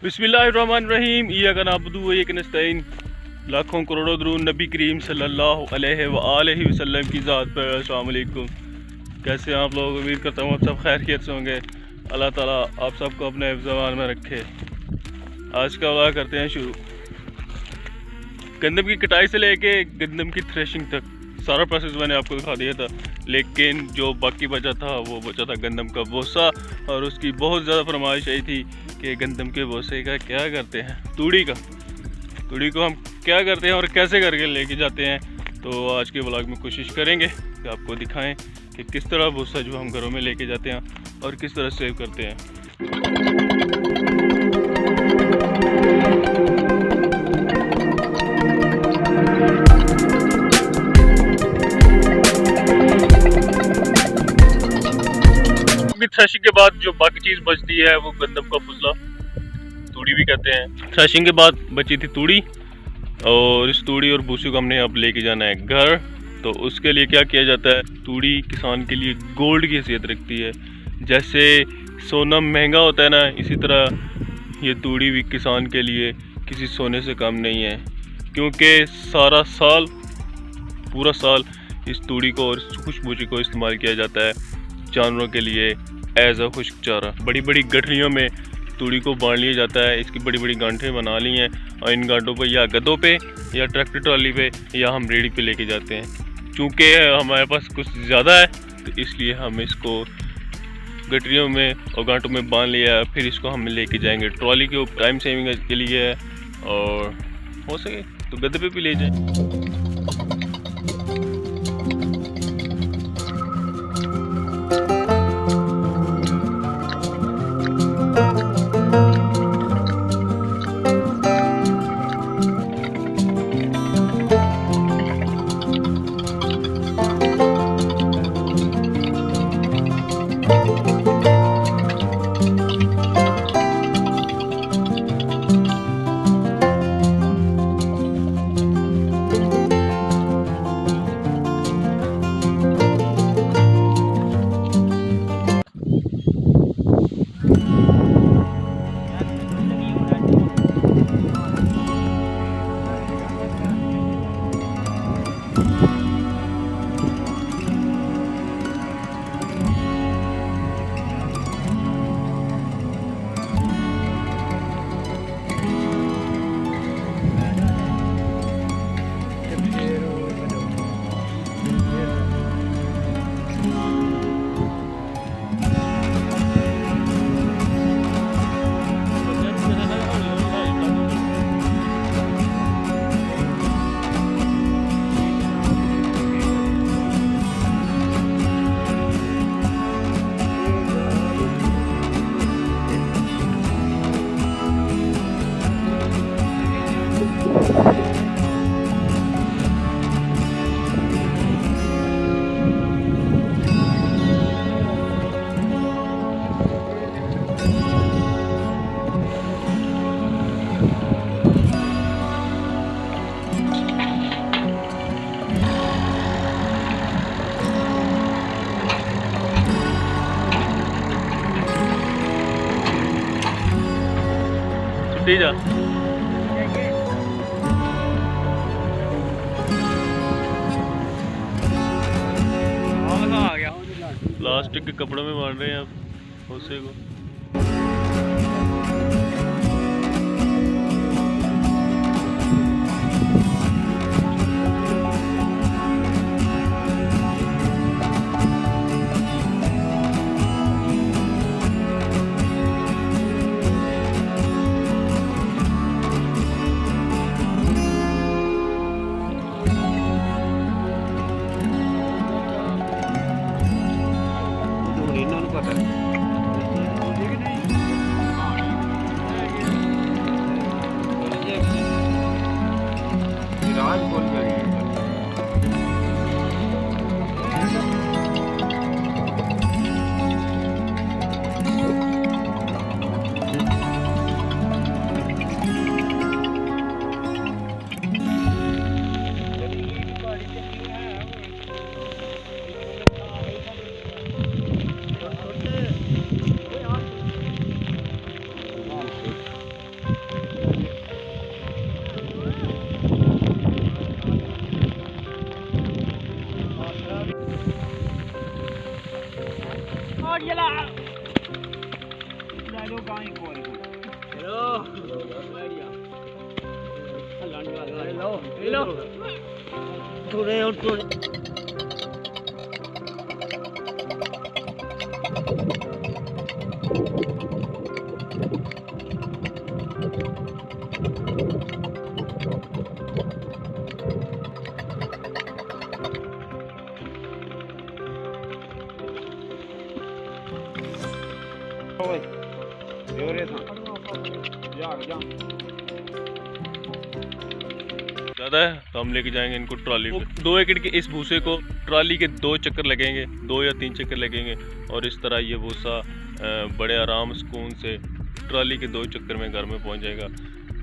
बिस्मिल्लाहिर्रहमानिर्रहीम इय्याका नअबुदु व इय्याका नस्तईन। लाखों करोड़ों दरूद नबी करीम सल्लल्लाहु अलैहि व आलिहि वसल्लम की ज़ात पर। अस्सलाम वालेकुम। कैसे हैं आप लोग? उम्मीद करता हूँ आप सब खैरियत से होंगे। अल्लाह ताला आप सबको अपने हिफ्ज़-ए-मान में रखे। आज का व्लॉग करते हैं शुरू। गंदम की कटाई से लेके गंदम की थ्रेशिंग तक सारा प्रोसेस मैंने आपको दिखा दिया था, लेकिन जो बाकी बचा था वो बचा था गंदम का बोसा। और उसकी बहुत ज़्यादा फरमाइश आई थी कि गंदम के बोसे का क्या करते हैं, तूड़ी को हम क्या करते हैं और कैसे करके लेके जाते हैं। तो आज के व्लॉग में कोशिश करेंगे कि आपको दिखाएं कि किस तरह भूसा जो हम घरों में लेके जाते हैं और किस तरह सेव करते हैं। थ्रेशिंग के बाद जो बाकी चीज़ बचती है वो गंदम का फुसला, तूड़ी भी कहते हैं। थ्रेशिंग के बाद बची थी तूड़ी, और इस तूड़ी और भूसे को हमने अब लेके जाना है घर। तो उसके लिए क्या किया जाता है, तूड़ी किसान के लिए गोल्ड की हैसियत रखती है। जैसे सोना महंगा होता है ना, इसी तरह ये तूड़ी भी किसान के लिए किसी सोने से कम नहीं है, क्योंकि पूरा साल इस तूड़ी को और खुश्क भूसी को इस्तेमाल किया जाता है जानवरों के लिए एज अ खुश्क चारा। बड़ी बड़ी गठरियों में तूड़ी को बांध लिया जाता है। इसकी बड़ी बड़ी गांठें बना ली हैं और इन गांठों पर या गधों पे या ट्रैक्टर ट्रॉली पे या हम रेडी पे लेके जाते हैं। चूँकि हमारे पास कुछ ज़्यादा है तो इसलिए हम इसको गठरियों में और गांठों में बांध लिया, फिर इसको हम लेके जाएंगे ट्रॉली के ऊपर। टाइम सेविंग के लिए है और हो सके तो गधे पे भी ले जाएँ। जा प्लास्टिक के कपड़ों में बांध रहे हैं आप भूसे को। ज़्यादा है तो हम लेके जाएंगे इनको ट्रॉली पे। 2 एकड़ के इस भूसे को ट्रॉली के 2 चक्कर लगेंगे, 2 या 3 चक्कर लगेंगे और इस तरह ये भूसा बड़े आराम सुकून से ट्रॉली के 2 चक्कर में घर में पहुंच जाएगा।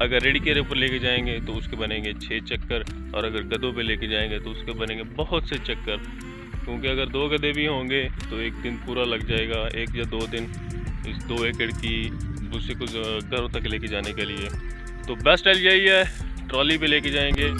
अगर रेडी के ऊपर लेके जाएंगे तो उसके बनेंगे 6 चक्कर और अगर गधों पे लेके जाएंगे तो उसके बनेंगे बहुत से चक्कर, क्योंकि अगर 2 गधे भी होंगे तो एक दिन पूरा लग जाएगा, 1 या 2 दिन इस 2 एकड़ की भूसे को घरों तक लेके जाने के लिए। तो बेस्ट आइडिया यही है, ट्रॉली पे लेके जाएंगे।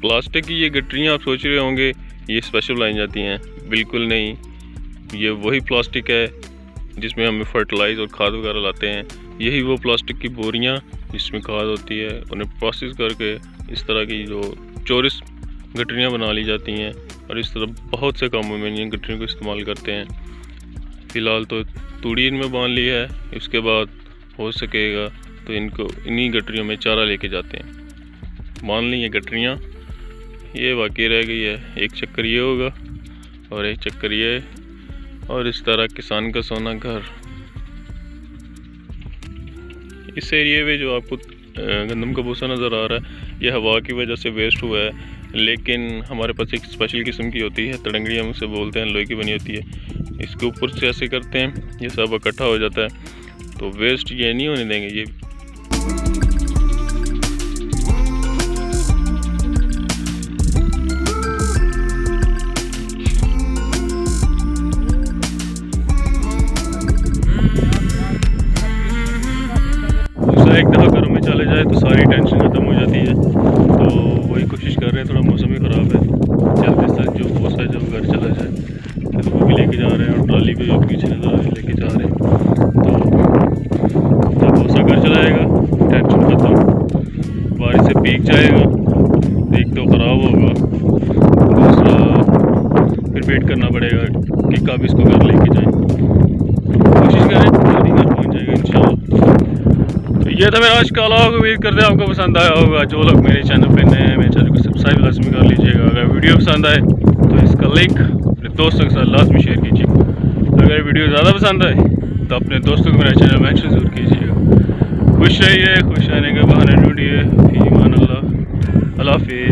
प्लास्टिक की ये गटरियाँ आप सोच रहे होंगे ये स्पेशल लाई जाती हैं, बिल्कुल नहीं। ये वही प्लास्टिक है जिसमें हम फर्टिलाइज और खाद वगैरह लाते हैं। यही वो प्लास्टिक की बोरियाँ जिसमें खाद होती है, उन्हें प्रोसेस करके इस तरह की जो चौरस गटरियाँ बना ली जाती हैं और इस तरह बहुत से कामों में इन गटरियों को इस्तेमाल करते हैं। फ़िलहाल तो तूड़ी इनमें बांध ली है, इसके बाद हो सकेगा तो इनको इन्हीं गटरियों में चारा लेके जाते हैं। बांध ली ये गटरियाँ, ये बाकी रह गई है, एक चक्कर ये होगा और एक चक्कर ये, और इस तरह किसान का सोना घर। इस एरिए में जो आपको गंदम का भूसा नज़र आ रहा है ये हवा की वजह से वेस्ट हुआ है, लेकिन हमारे पास एक स्पेशल किस्म की होती है, तड़ंगड़ी हम उसे बोलते हैं, लोहे की बनी होती है। इसके ऊपर से ऐसे करते हैं, ये सब इकट्ठा हो जाता है। तो वेस्ट ये नहीं होने देंगे। ये एक दफ़ा घरों में चले जाए तो सारी टेंशन ख़त्म हो जाती है। तो वही कोशिश कर रहे हैं, थोड़ा मौसम ही ख़राब है, जल्दी से जो भूसा जब घर चला जाए तो वो भी लेके जा रहे हैं और ट्रॉली भी पीछे नज़र आ रही लेके जा रहे हैं। तो जब भूसा घर चलाएगा टेंशन ख़त्म, बारिश से भीग जाएगा, एक तो ख़राब होगा, दूसरा फिर वेट करना पड़ेगा कि कब इसको घर लेके जाएँ। कोशिश करें जल्दी घर पहुँच जाएगा इंशाल्लाह। ये था मेरा आज का व्लॉग, उम्मीद करते हैं आपको पसंद आया होगा। जो लोग मेरे चैनल पे नए हैं मेरे चैनल को सब्सक्राइब लाजमी कर लीजिएगा। अगर वीडियो पसंद आए तो इसका लिंक अपने दोस्तों के साथ लाजमी शेयर कीजिए। अगर वीडियो ज़्यादा पसंद आए तो अपने दोस्तों को मेरा चैनल मेंशन ज़रूर कीजिएगा। खुश रहिए, खुश रहने के बहाने ढूंढिए। ईमान अल्लाह, अल्लाह हाफिज़।